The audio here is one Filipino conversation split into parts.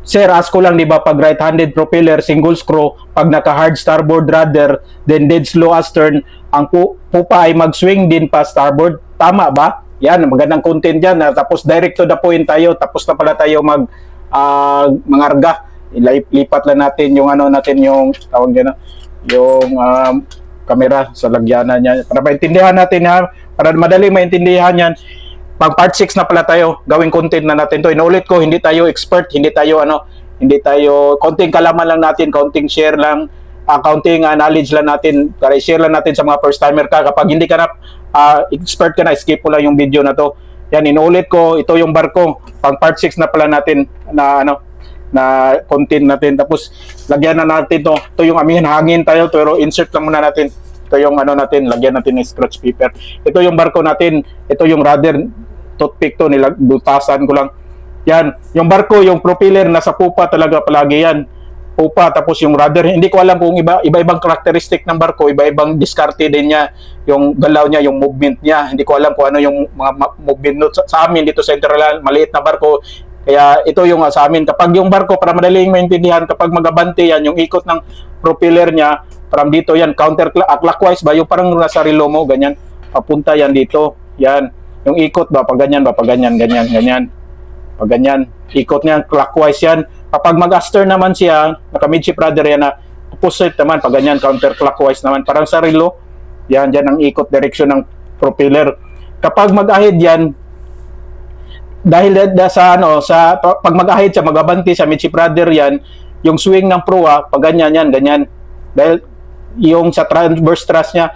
Sir, ask ko lang, di ba, pag right-handed propeller, single screw, pag naka-hard starboard rudder, then dead slow astern, ang pupa ay mag-swing din pa starboard. Tama ba? Yan, magandang content yan. Tapos direct to the point tayo. Tapos na pala tayo mangarga. Lipat lang natin yung ano natin, yung tawag dyan, yung camera sa lagyanan niya. Para maintindihan natin, ha? Para madali maintindihan yan. Pag part 6 na pala tayo, gawing content na natin to. Inuulit ko, hindi tayo expert, hindi tayo konting kalaman lang natin, konting share lang, konting knowledge lang natin, para share lang natin sa mga first timer ka. Kapag hindi ka na expert ka na, skip mo lang yung video na to. Yan, inuulit ko, ito yung barko. Pag part 6 na pala natin na content natin. Tapos lagyan na natin to. Ito yung amihan, hangin tayo, pero insert lang muna natin. Ito yung natin, lagyan natin ng scratch paper. Ito yung barko natin, ito yung rudder, toothpick to, butasan ko lang. Yan, yung barko, yung propeller, nasa pupa talaga palagi yan. Pupa, tapos yung rudder, hindi ko alam kung iba-ibang karakteristik ng barko, iba-ibang diskarte din niya, yung galaw niya, yung movement niya. Hindi ko alam kung ano yung mga movement sa amin dito sa Interland, maliit na barko. Kaya ito yung sa amin, kapag yung barko, para madaling maintindihan, kapag magabante yan, yung ikot ng propeller niya, parang dito yan, clockwise ba, yung parang nasa relo mo, ganyan, papunta yan dito, yan, yung ikot ba, pag ganyan, ganyan, pag ganyan, ikot niya, clockwise yan. Kapag mag-astern naman siya, naka-midship rudder yan na opposite naman, pag ganyan, counterclockwise naman, parang sa relo, yan, dyan ang ikot direction ng propeller. Kapag mag-ahid yan, dahil pag mag-ahid siya, mag-abanti sa midship rudder yan, yung swing ng proa, pag ganyan yan, ganyan. Dahil yung sa transverse thrust niya,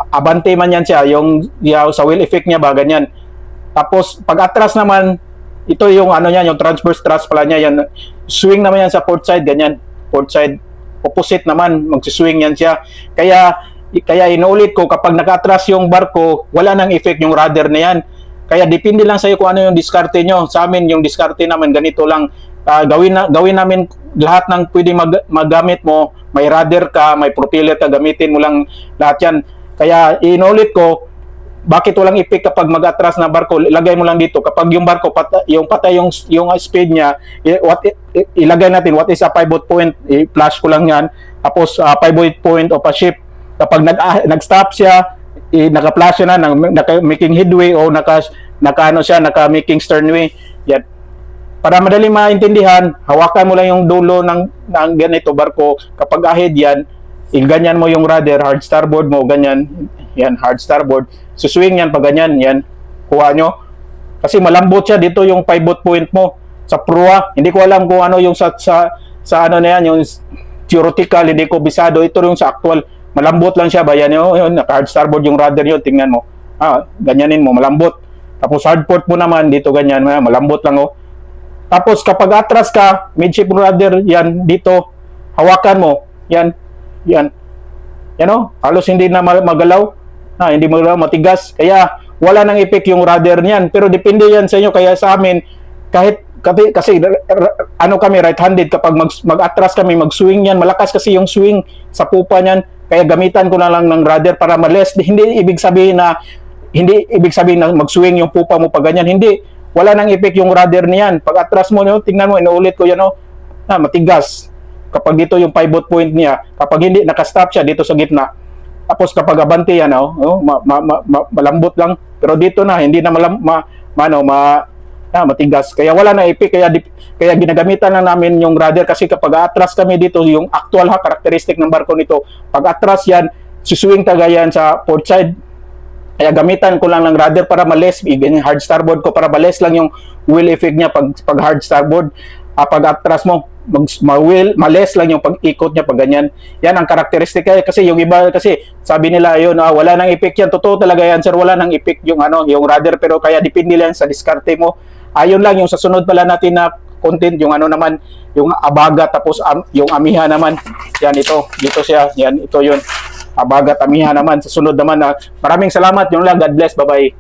abante man yan siya, yung sa wheel effect niya ba, ganyan. Tapos, pag atras naman, ito yung yung transverse thrust pala niya, yan. Swing naman yan sa port side, ganyan. Port side, opposite naman, magsiswing yan siya. Kaya inuulit ko, kapag naka-atras yung barko, wala nang effect yung rudder na yan. Kaya depende lang sa'yo kung ano yung diskarte nyo. Sa amin, yung diskarte namin, ganito lang. Gawin namin lahat ng pwedeng magamit mo. May rudder ka, may propeller ka, gamitin mo lang lahat yan. Kaya inulit ko, bakit walang ipik kapag mag-atras na barko? Ilagay mo lang dito. Kapag yung barko, patay yung speed niya, ilagay natin, what is a pivot point? I-flash ko lang yan. Tapos, pivot point of a ship. Kapag nag-stop siya, naka-flash siya na, naka-making headway o naka-making sternway. Yan. Para madali maintindihan, hawakan mo lang yung dulo ng ganito barko. Kapag ahid yan, ganyan mo yung rudder, hard starboard mo, ganyan. Yan, hard starboard. Suswing yan pag ganyan, yan. Kuha nyo. Kasi malambot siya, dito yung pivot point mo. Sa proa, hindi ko alam kung ano yung sa ano na yan, yung theoretical, hindi ko bisado. Ito yung sa actual. Malambot lang siya ba? Yan yun, hard starboard yung rudder yun, tingnan mo. Ganyanin mo, malambot. Tapos hard port mo naman, dito ganyan, malambot lang oh. Tapos kapag atras ka, midship rudder, yan, dito, hawakan mo, yan, halos hindi na magalaw, hindi magalaw, matigas, kaya wala nang effect yung rudder niyan, pero depende yan sa inyo, kaya sa amin, kasi kami, right-handed, kapag mag-atras kami, mag-swing yan, malakas kasi yung swing sa pupa niyan, kaya gamitan ko na lang ng rudder para males, hindi ibig sabihin na mag-swing yung pupa mo pag ganyan, hindi, wala nang effect yung rudder niyan. Pag atras mo, tingnan mo, inuulit ko yan, matigas. Kapag dito yung pivot point niya, kapag hindi, nakastop siya dito sa gitna. Tapos kapag abante yan, malambot lang. Pero dito na, hindi na matigas. Kaya wala na effect, kaya ginagamitan na namin yung rudder kasi kapag atras kami dito, yung actual characteristic ng barko nito, pag atras yan, suswing tagayan sa port side. Kaya gamitan ko lang ng rudder para males, hard starboard ko para males lang yung wheel effect niya pag hard starboard. Pag atras mo, males lang yung pag-ikot niya pag ganyan. Yan ang karakteristik kasi yung iba kasi sabi nila ayun, wala nang effect yan. Totoo talaga yan, sir, wala nang effect yung yung rudder, pero kaya depende lang sa diskarte mo. Ayun lang yung sa sunod pala natin na content, yung naman, yung abaga, tapos yung amiha naman. Yan dito siya, yan ito yun. Abagat amiha naman sa sunod naman. Maraming salamat, yung lang, God bless, bye bye.